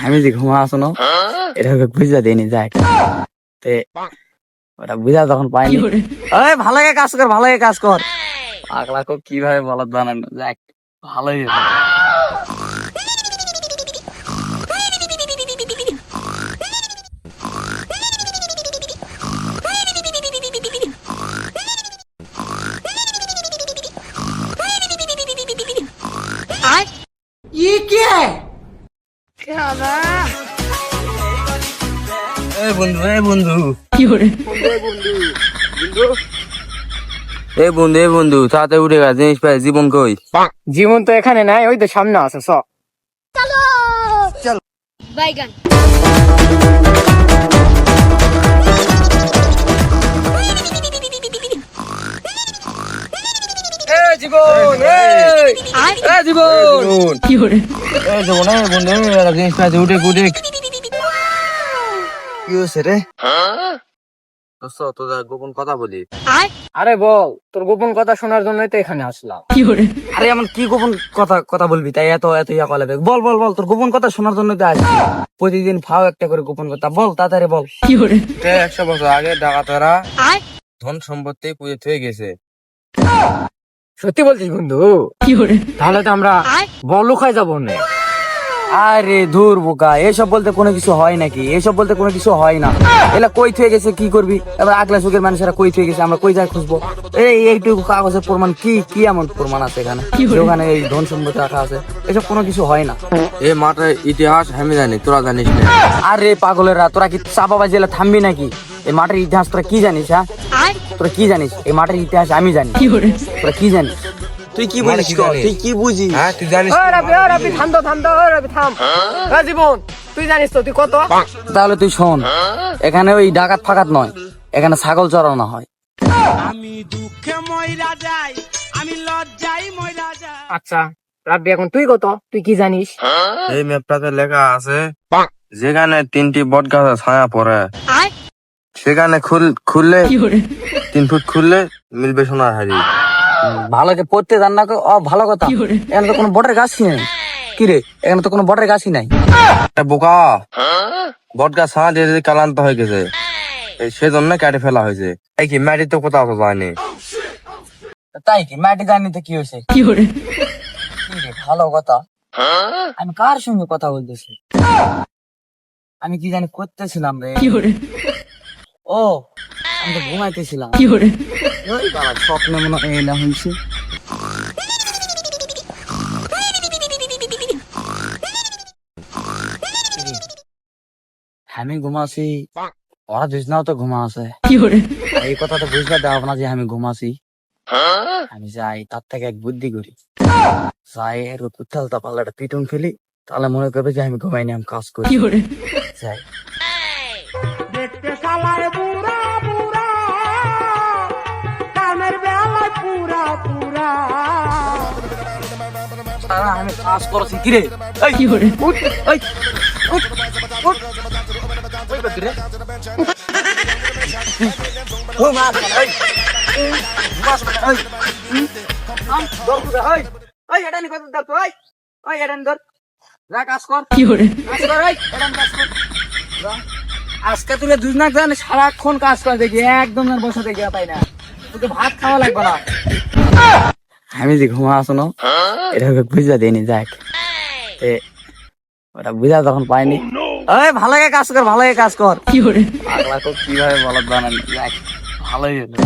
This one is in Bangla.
আমি যে ঘুমা আসো না এটা বুঝা দেয়নি যাক তে ওটা বুঝা তখন পাইনি ওই ভালো কাজ কর পাগলাকে কিভাবে বলদ বানানো যাক ভালোই হলো। ये क्या है? বন্ধু তাতে উঠে গেছে জিনিস পাই জীবন কই জীবন তো এখানে নাই, ওই তো সামনে আছে সব। বাইগান জিনিস পাইছে উঠে উঠে কি হচ্ছে রে তোর গোপন কথা বলি আরে বল, তোর গোপন কথা শোনার জন্যই তো এখানে আসলাম। আরে আমার কি গোপন কথা বলবি তাই এত ইয়া কলে বল তোর গোপন কথা শোনার জন্য তো আসছি প্রতিদিন ফাও একটা করে গোপন কথা বল তাড়াতাড়ি বল 100 বছর আগে ডাকাতেরা ধন সম্পত্তি পুজো হয়ে গেছে। সত্যি বলছিস বন্ধু? তাহলে তো আমরা বড় লোক হয়ে যাবো না। আরে ধুর বোকা, এসব বলতে কোনো কিছু হয় নাকি? এসব বলতে কোনো কিছু হয় না। এলা কই থেকে গেছে কি করবি? এবার আগলা যুগের মানুষেরা কই থেকে গেছে আমরা কই যাই খুঁজবো? এইটুকু কাগজের প্রমাণ কি এমন প্রমাণ আছে এখানে ওখানে এই ধন সম্পত্তি রাখা আছে? এসব কোনো কিছু হয় না। এই মাঠের ইতিহাস আমি জানি, তোরা জানিস না। আরে পাগলেরা, তোরা কি চাপা বাজিয়ে থামবি নাকি? এই মাঠের ইতিহাস তোরা কি জানিস? হ্যাঁ তোরা কি জানিস? এই মাঠের ইতিহাস আমি জানি। তোরা কি জানিস? তুই কি বলিস? তুই কি বুঝিস? হ্যাঁ তুই জানিস? রাবি থাম রাবি থাম। জীবন তুই জানিস তো তুই কত? তাহলে তুই শোন, এখানে ওই ডাকাত ফাকাত নয়, এখানে ছাগল চড়ানো হয়। আমি দুঃখে মইরা যাই, আমি লজ্জায় মইরা যাই। আচ্ছা রাবি, এখন তুই কত? তুই কি জানিস? এই ম্যাপটাতে লেখা আছে যেখানে 3টি বট গাছের ছায়া পড়ে সেখানে খুললে 3 ফুট খুললে মিলবে সোনার হাড়ি। ভালো যে পড়তে জান না ভালো কথা। এখানে তো কোনো বটের গাছই নেই। কি রে, এখানে তো কোনো বটের গাছই নাই। বোকা, বট গাছ ছায়া দিয়ে কালান্ত হয়ে গেছে, সেজন্য কেটে ফেলা হয়েছে। এই কি মাটি তো কোথাও তো যায়নি। তাই কি মাটি জানি তো কি হয়েছে? কি রে, ভালো কথা। আমি কার সঙ্গে কথা বলতেছি? আমি কি জানি করতেছিলাম রে। ও আমি তো ঘুমাইতেছিলাম। ওই বাবা, স্বপ্নে মনে হয় এলা হয়েছে। আমি ঘুমাছি, ওরা দুজনাও তো ঘুমা আছে। এই কথা তো বুঝতে দেওয়া না যে আমি ঘুমাছি। আমি যাই তার থেকে এক বুদ্ধি করি, যাই এর উত্তালতা পাল্লাটা পিটুন ফেলি, তাহলে মনে করবে যে আমি ঘুমাইনি, আমি কাজ করি। যাই দেখতে শালায় বুড়া বুড়া, কানের বেলায় পুরা পুরা। আমি কাজ করছি। কিরে এই উঠ, এই উঠ, উঠ। ওই বাকি রে। ও মা, এই মাস এই দর করে এই এটা নি কত দর তুই ওই এটা নি দর যা কাজ কর। কাজ কর এই এটা কাজ কর। আজকে তুই দুজনা জানে সারাক্ষণ কাজ করে দেখি, একদম আর বসে দেখি পাই না। তোকে ভাত খাওয়া লাগবে না। আমি যে ঘুমা আসো না এটা বুঝা দেয়নি যাক ওটা বুঝা তখন পাইনি। ওই ভালো কাজ কর, পাগলাকে কিভাবে বলদ বানানো যাক ভালোই হলো।